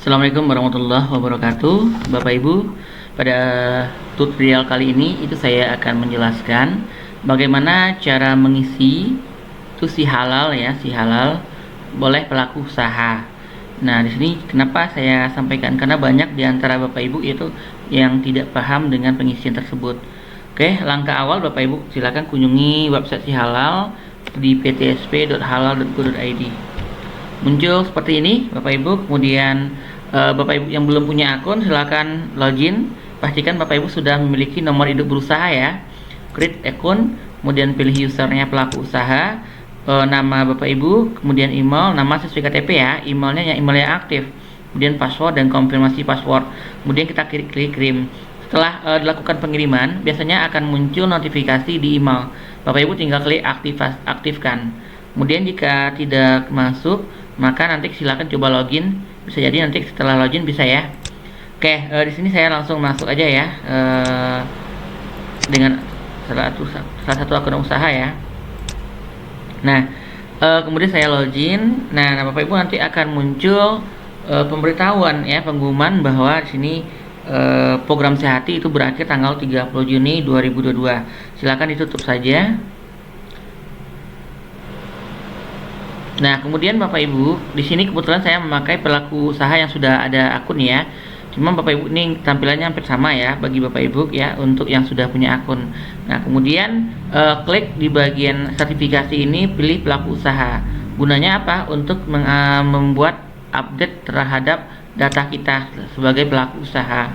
Assalamualaikum warahmatullahi wabarakatuh, Bapak Ibu. Pada tutorial kali ini saya akan menjelaskan bagaimana cara mengisi si halal ya, si halal boleh pelaku usaha. Nah, di sini kenapa saya sampaikan, karena banyak di antara Bapak Ibu itu yang tidak paham dengan pengisian tersebut. Oke, langkah awal Bapak Ibu silakan kunjungi website si halal di ptsp.halal.go.id. Muncul seperti ini Bapak Ibu. Kemudian Bapak Ibu yang belum punya akun silakan login. Pastikan Bapak Ibu sudah memiliki nomor induk berusaha ya. Create akun, kemudian pilih usernya pelaku usaha, nama Bapak Ibu, kemudian email, nama sesuai KTP ya, emailnya yang email yang aktif, kemudian password dan konfirmasi password. Kemudian kita klik kirim. Setelah dilakukan pengiriman, biasanya akan muncul notifikasi di email. Bapak Ibu tinggal klik aktifkan. Kemudian jika tidak masuk, maka nanti silakan coba login. Bisa jadi nanti setelah login bisa ya. Oke, di sini saya langsung masuk aja ya, dengan salah satu akun usaha ya. Nah, kemudian saya login. Nah, Bapak Ibu nanti akan muncul pemberitahuan ya, pengumuman bahwa di sini program Sehati itu berakhir tanggal 30 Juni 2022. Silakan ditutup saja. Nah, kemudian Bapak Ibu, di sini kebetulan saya memakai pelaku usaha yang sudah ada akun ya. Cuma Bapak Ibu ini tampilannya hampir sama ya bagi Bapak Ibu ya untuk yang sudah punya akun. Nah, kemudian klik di bagian sertifikasi ini, pilih pelaku usaha. Gunanya apa? Untuk membuat update terhadap data kita sebagai pelaku usaha.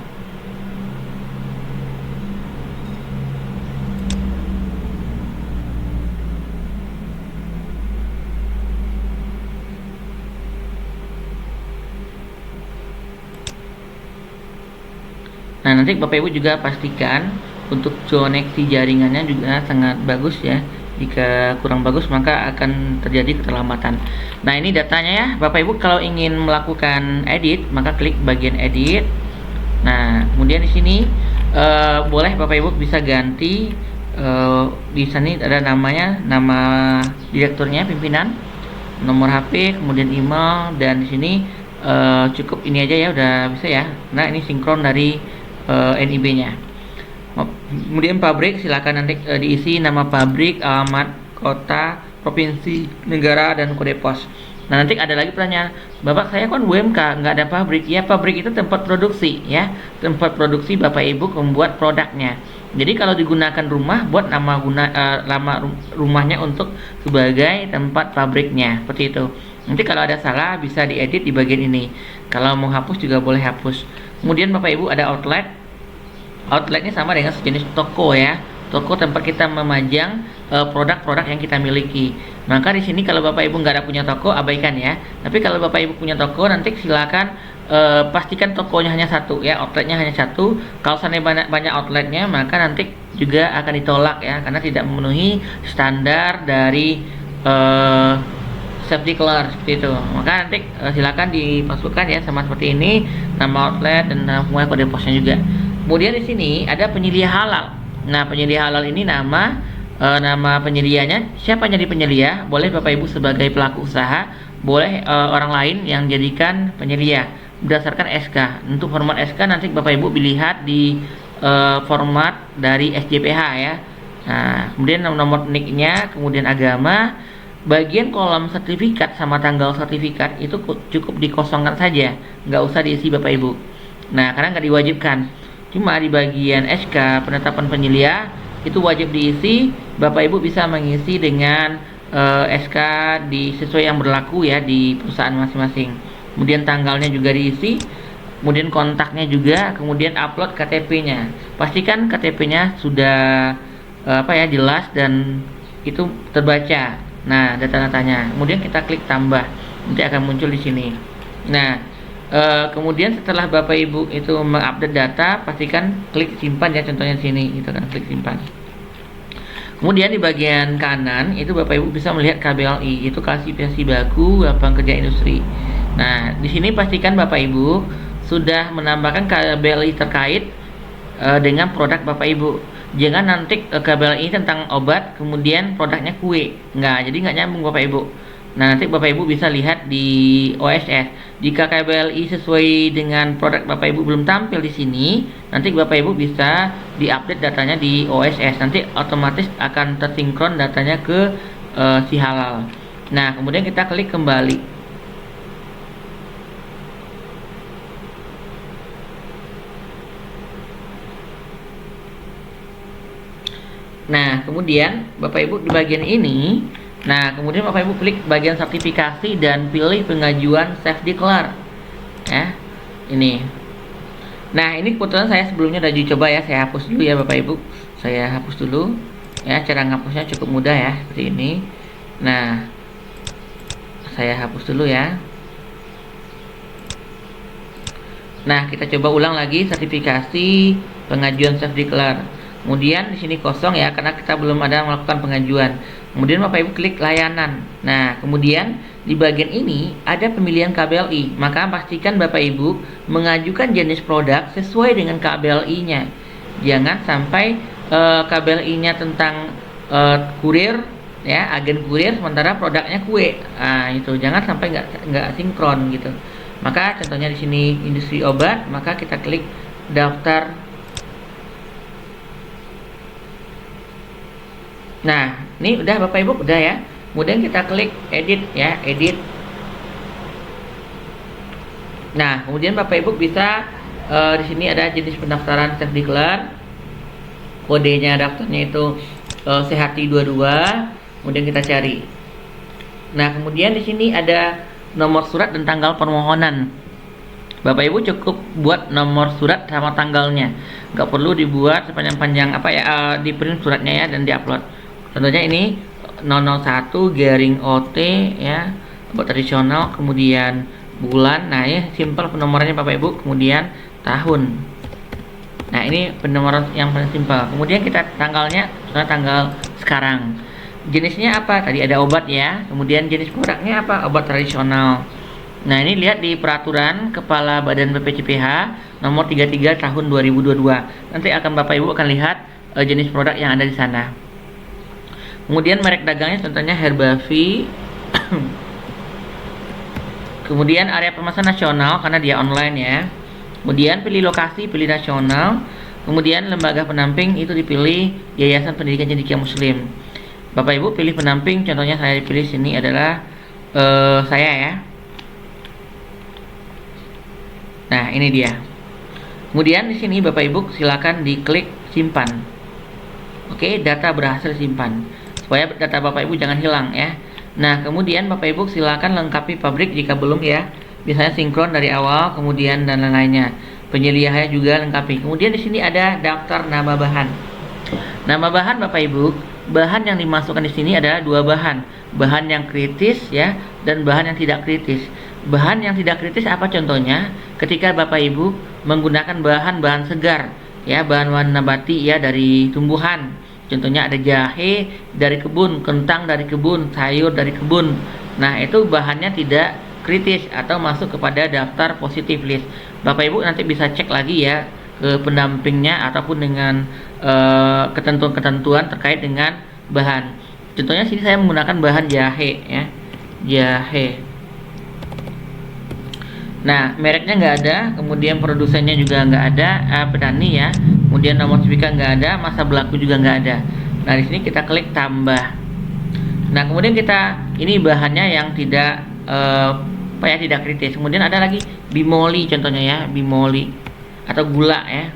Nah, nanti Bapak Ibu juga pastikan untuk koneksi jaringannya juga sangat bagus ya. Jika kurang bagus maka akan terjadi keterlambatan. Nah, ini datanya ya. Bapak Ibu kalau ingin melakukan edit, maka klik bagian edit. Nah, kemudian di sini boleh Bapak Ibu bisa ganti, di sini ada namanya, nama direkturnya, pimpinan, nomor HP, kemudian email, dan di sini cukup ini aja ya, udah bisa ya. Nah, ini sinkron dari NIB-nya. Kemudian pabrik silakan nanti diisi nama pabrik, alamat, kota, provinsi, negara, dan kode pos. Nah, nanti ada lagi pertanyaan, Bapak saya kan UMK nggak ada pabrik. Ya, pabrik itu tempat produksi ya, tempat produksi Bapak Ibu membuat produknya. Jadi kalau digunakan rumah, buat nama rumahnya untuk sebagai tempat pabriknya, seperti itu. Nanti kalau ada salah bisa diedit di bagian ini. Kalau mau hapus juga boleh hapus. Kemudian Bapak Ibu ada outlet. Outletnya sama dengan sejenis toko ya, toko tempat kita memajang produk-produk yang kita miliki. Maka di sini kalau Bapak Ibu nggak ada punya toko, abaikan ya. Tapi kalau Bapak Ibu punya toko, nanti silakan pastikan tokonya hanya satu ya, outletnya hanya satu. Kalau seandainya banyak outletnya, maka nanti juga akan ditolak ya, karena tidak memenuhi standar dari safety clear seperti itu. Maka nanti silakan dimasukkan ya, sama seperti ini, nama outlet dan semua kode posnya juga. Kemudian di sini ada penyedia halal. Nah, penyedia halal ini nama penyedianya, siapa yang jadi penyedia? Boleh Bapak Ibu sebagai pelaku usaha, boleh orang lain yang jadikan penyedia berdasarkan SK. Untuk format SK nanti Bapak Ibu lihat di format dari SJPH ya. Nah, kemudian nomor NIK-nya, kemudian agama. Bagian kolom sertifikat sama tanggal sertifikat itu cukup dikosongkan saja, nggak usah diisi Bapak Ibu. Nah, karena nggak diwajibkan. Cuma di bagian SK penetapan penyedia itu wajib diisi. Bapak Ibu bisa mengisi dengan SK sesuai yang berlaku ya di perusahaan masing-masing. Kemudian tanggalnya juga diisi, kemudian kontaknya juga, kemudian upload KTP-nya. Pastikan KTP-nya sudah jelas dan itu terbaca. Nah, data-datanya. Kemudian kita klik tambah, nanti akan muncul di sini. Nah, kemudian setelah Bapak Ibu itu mengupdate data, pastikan klik simpan ya, contohnya di sini, gitu kan, klik simpan. Kemudian di bagian kanan itu Bapak Ibu bisa melihat KBLI, itu klasifikasi baku lapangan kerja industri. Nah, di sini pastikan Bapak Ibu sudah menambahkan KBLI terkait dengan produk Bapak Ibu. Jangan nanti KBLI tentang obat kemudian produknya kue, jadi nggak nyambung Bapak Ibu. Nah, nanti Bapak Ibu bisa lihat di OSS. Jika KBLI sesuai dengan produk Bapak Ibu belum tampil di sini, nanti Bapak Ibu bisa diupdate datanya di OSS. Nanti otomatis akan tersinkron datanya ke si halal. Nah, kemudian kita klik kembali. Nah, kemudian Bapak Ibu di bagian ini, nah kemudian Bapak Ibu klik bagian sertifikasi dan pilih pengajuan self declare. Ya, ini. Nah, ini kebetulan saya sebelumnya udah coba ya, saya hapus dulu ya Bapak Ibu. Saya hapus dulu. Ya, cara ngapusnya cukup mudah ya, seperti ini. Nah, saya hapus dulu ya. Nah, kita coba ulang lagi sertifikasi pengajuan self declare. Kemudian di sini kosong ya, karena kita belum ada melakukan pengajuan. Kemudian Bapak Ibu klik layanan. Nah, kemudian di bagian ini ada pemilihan KBLI. Maka pastikan Bapak Ibu mengajukan jenis produk sesuai dengan KBLI-nya. Jangan sampai KBLI-nya tentang kurir ya, agen kurir, sementara produknya kue. Nah, itu jangan sampai nggak sinkron gitu. Maka contohnya di sini industri obat, maka kita klik daftar. Nah, ini udah Bapak Ibu udah ya. Kemudian kita klik edit ya, edit. Nah, kemudian Bapak Ibu bisa di sini ada jenis pendaftaran self declare. Kodenya daftarnya itu Sehati22. Kemudian kita cari. Nah, kemudian di sini ada nomor surat dan tanggal permohonan. Bapak Ibu cukup buat nomor surat sama tanggalnya. Nggak perlu dibuat sepanjang-panjang apa ya, di print suratnya ya dan diupload. Contohnya ini 001 garing OT ya, obat tradisional, kemudian bulan. Nah, ini simpel penomorannya Bapak Ibu, kemudian tahun. Nah, ini penomoran yang paling simpel. Kemudian kita tanggalnya, tanggal sekarang. Jenisnya apa? Tadi ada obat ya. Kemudian jenis produknya apa? Obat tradisional. Nah, ini lihat di peraturan Kepala Badan BPJPH nomor 33 tahun 2022. Nanti akan Bapak Ibu akan lihat jenis produk yang ada di sana. Kemudian merek dagangnya contohnya Herbavi. Kemudian area pemesan nasional karena dia online ya. Kemudian pilih lokasi, pilih nasional. Kemudian lembaga pendamping itu dipilih Yayasan Pendidikan Cendekia Muslim. Bapak Ibu pilih pendamping, contohnya saya pilih sini adalah saya ya. Nah, ini dia. Kemudian di sini Bapak Ibu silakan diklik simpan. Oke, data berhasil simpan. Supaya data Bapak Ibu jangan hilang ya. Nah, kemudian Bapak Ibu silakan lengkapi pabrik jika belum ya. Biasanya sinkron dari awal, kemudian dan lain-lainnya. Penyediaannya juga lengkapi. Kemudian di sini ada daftar nama bahan. Nama bahan Bapak Ibu, bahan yang dimasukkan di sini adalah dua bahan. Bahan yang kritis ya dan bahan yang tidak kritis. Bahan yang tidak kritis apa contohnya? Ketika Bapak Ibu menggunakan bahan-bahan segar ya, bahan-bahan nabati ya dari tumbuhan. Contohnya ada jahe dari kebun, kentang dari kebun, sayur dari kebun. Nah, itu bahannya tidak kritis atau masuk kepada daftar positif list. Bapak Ibu nanti bisa cek lagi ya ke pendampingnya ataupun dengan ketentuan-ketentuan terkait dengan bahan. Contohnya sini saya menggunakan bahan jahe ya. Jahe. Nah, mereknya nggak ada, kemudian produsennya juga nggak ada, petani ya. Kemudian nomor sertifikat nggak ada, masa berlaku juga nggak ada. Nah, di sini kita klik tambah. Nah, kemudian kita ini bahannya yang tidak tidak kritis. Kemudian ada lagi bimoli contohnya ya, bimoli atau gula ya.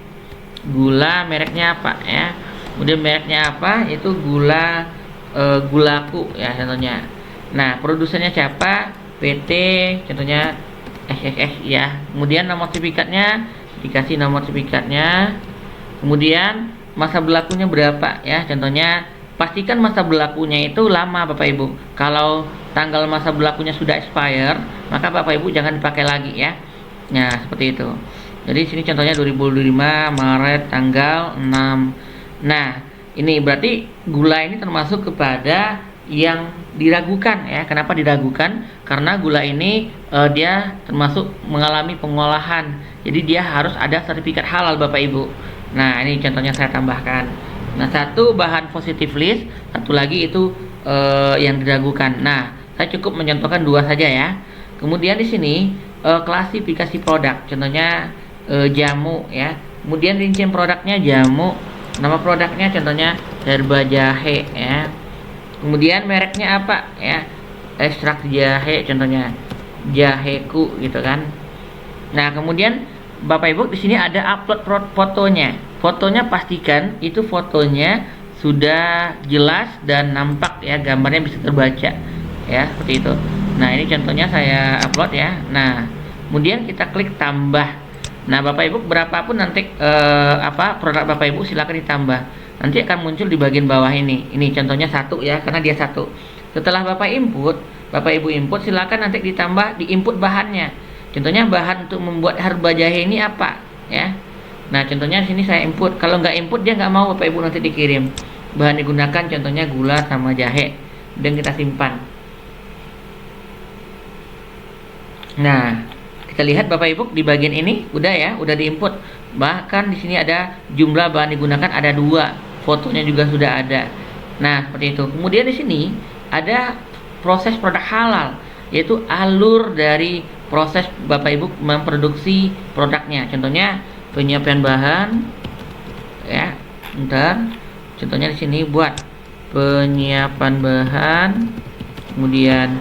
Gula mereknya apa ya? Kemudian mereknya apa? Itu gula gulaku ya contohnya. Nah, produsennya siapa? PT contohnya SSS ya. Kemudian nomor sertifikatnya dikasih nomor sertifikatnya. Kemudian masa berlakunya berapa ya? Contohnya pastikan masa berlakunya itu lama Bapak Ibu. Kalau tanggal masa berlakunya sudah expire, maka Bapak Ibu jangan dipakai lagi ya. Nah, seperti itu. Jadi sini contohnya 2025 Maret tanggal 6. Nah, ini berarti gula ini termasuk kepada yang diragukan ya. Kenapa diragukan? Karena gula ini dia termasuk mengalami pengolahan. Jadi dia harus ada sertifikat halal Bapak Ibu. Nah, ini contohnya saya tambahkan. Nah, satu bahan positif list, satu lagi itu yang diragukan. Nah, Saya cukup mencontohkan 2 saja ya. Kemudian di sini klasifikasi produk, contohnya jamu ya. Kemudian rincian produknya jamu, nama produknya contohnya herba jahe ya. Kemudian mereknya apa ya, ekstrak jahe contohnya jaheku gitu kan. Nah kemudian Bapak Ibu di sini ada upload fotonya. Fotonya pastikan itu fotonya sudah jelas dan nampak ya, gambarnya bisa terbaca ya, seperti itu. Nah ini contohnya saya upload ya. Nah kemudian kita klik tambah. Nah Bapak Ibu berapapun nanti produk Bapak Ibu silakan ditambah. Nanti akan muncul di bagian bawah ini. Ini contohnya 1 ya, karena dia 1. Setelah Bapak Ibu input, silakan nanti ditambah di input bahannya. Contohnya bahan untuk membuat herba jahe ini apa ya. Nah contohnya di sini saya input. Kalau nggak input dia nggak mau Bapak Ibu nanti dikirim. Bahan digunakan contohnya gula sama jahe. Dan kita simpan. Nah kita lihat Bapak Ibu di bagian ini udah ya, udah diinput. Bahkan di sini ada jumlah bahan digunakan ada 2. Fotonya juga sudah ada. Nah, seperti itu. Kemudian di sini ada proses produk halal, yaitu alur dari proses Bapak Ibu memproduksi produknya. Contohnya penyiapan bahan ya. Bentar. Contohnya di sini buat penyiapan bahan, kemudian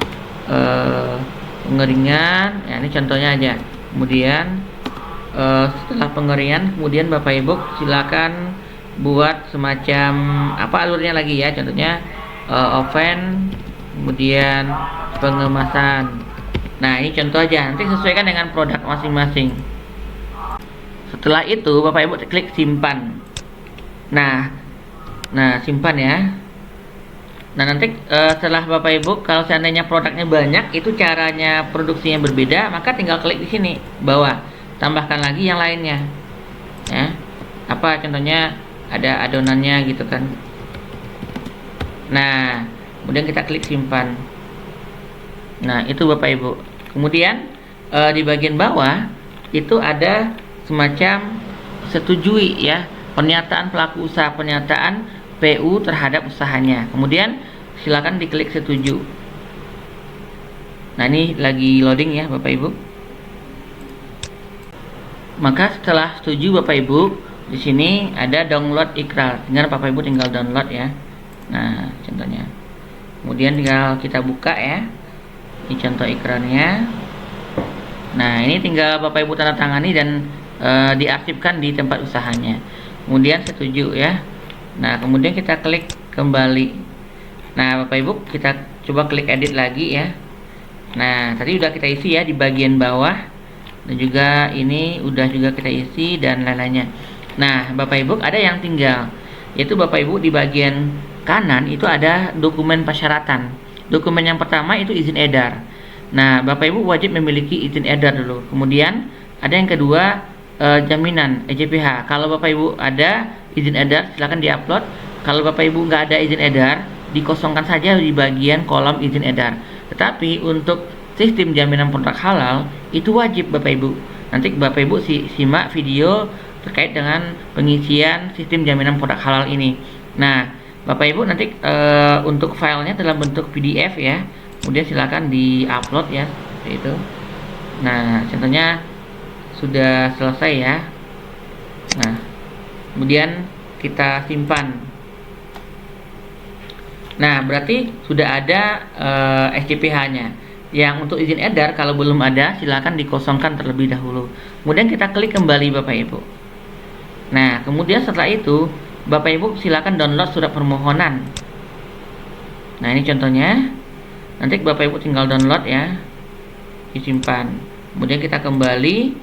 pengeringan. Ya, ini contohnya aja. Kemudian setelah pengeringan, kemudian Bapak Ibu silakan buat semacam apa alurnya lagi ya, contohnya oven, kemudian pengemasan. Nah ini contoh aja, nanti sesuaikan dengan produk masing-masing. Setelah itu Bapak Ibu klik simpan. Nah simpan ya. Nah nanti setelah Bapak Ibu kalau seandainya produknya banyak, itu caranya produksinya berbeda, maka tinggal klik di sini bawah, tambahkan lagi yang lainnya ya. Apa contohnya ada adonannya gitu kan. Nah kemudian kita klik simpan. Nah itu Bapak Ibu. Kemudian di bagian bawah itu ada semacam setujui ya, pernyataan pelaku usaha, pernyataan PU terhadap usahanya. Kemudian silakan diklik setuju. Nah ini lagi loading ya Bapak Ibu. Maka setelah setuju Bapak Ibu, di sini ada download ikrar. Tinggal Bapak Ibu tinggal download ya. Nah, contohnya. Kemudian tinggal kita buka ya. Ini contoh ikrarnya. Nah, ini tinggal Bapak Ibu tanda tangani dan diarsipkan di tempat usahanya. Kemudian setuju ya. Nah, kemudian kita klik kembali. Nah, Bapak Ibu kita coba klik edit lagi ya. Nah, tadi udah kita isi ya di bagian bawah. Dan juga ini udah juga kita isi dan lain-lainnya. Nah Bapak Ibu ada yang tinggal, yaitu Bapak Ibu di bagian kanan itu ada dokumen persyaratan. Dokumen yang pertama itu izin edar. Nah Bapak Ibu wajib memiliki izin edar dulu. Kemudian ada yang kedua jaminan EJPH. Kalau Bapak Ibu ada izin edar silakan diupload. Kalau Bapak Ibu nggak ada izin edar, dikosongkan saja di bagian kolom izin edar. Tetapi untuk sistem jaminan produk halal itu wajib Bapak Ibu. Nanti Bapak Ibu simak video terkait dengan pengisian sistem jaminan produk halal ini. Nah Bapak Ibu nanti untuk filenya dalam bentuk PDF ya. Kemudian silakan di-upload ya, seperti itu. Nah contohnya sudah selesai ya. Nah kemudian kita simpan. Nah berarti sudah ada SJPH-nya. Yang untuk izin edar kalau belum ada silakan dikosongkan terlebih dahulu. Kemudian kita klik kembali Bapak Ibu. Nah kemudian setelah itu Bapak Ibu silakan download surat permohonan. Nah ini contohnya. Nanti Bapak Ibu tinggal download ya, disimpan. Kemudian kita kembali.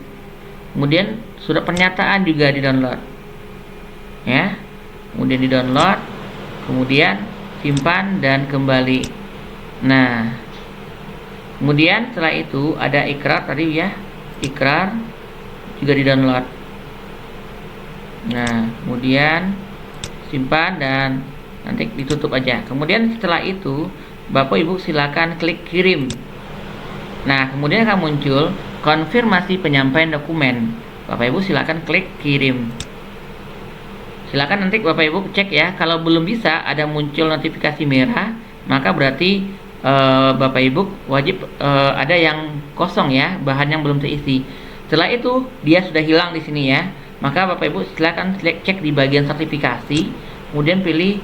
Kemudian surat pernyataan juga di download ya. Kemudian di download, kemudian simpan dan kembali. Nah kemudian setelah itu ada ikrar tadi ya, ikrar juga di download. Nah kemudian simpan dan nanti ditutup aja. Kemudian setelah itu Bapak Ibu silakan klik kirim. Nah kemudian akan muncul konfirmasi penyampaian dokumen. Bapak Ibu silakan klik kirim. Silakan nanti Bapak Ibu cek ya. Kalau belum bisa ada muncul notifikasi merah, maka berarti Bapak Ibu wajib ada yang kosong ya, bahan yang belum terisi. Setelah itu dia sudah hilang di sini ya, maka Bapak Ibu silakan cek di bagian sertifikasi, kemudian pilih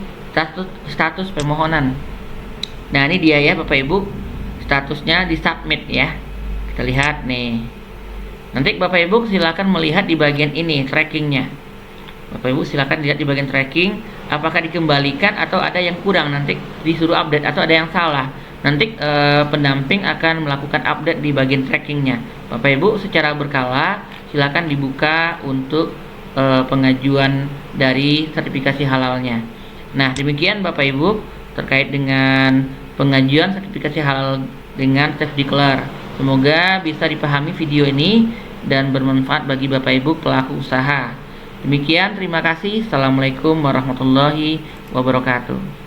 status permohonan. Nah ini dia ya Bapak Ibu, statusnya di submit ya. Kita lihat nih. Nanti Bapak Ibu silakan melihat di bagian ini trackingnya. Bapak Ibu silakan lihat di bagian tracking, apakah dikembalikan atau ada yang kurang, nanti disuruh update atau ada yang salah. Nanti pendamping akan melakukan update di bagian trackingnya. Bapak Ibu secara berkala silakan dibuka untuk pengajuan dari sertifikasi halalnya. Nah demikian Bapak Ibu terkait dengan pengajuan sertifikasi halal dengan Chef Declare. Semoga bisa dipahami video ini dan bermanfaat bagi Bapak Ibu pelaku usaha. Demikian, terima kasih. Assalamualaikum warahmatullahi wabarakatuh.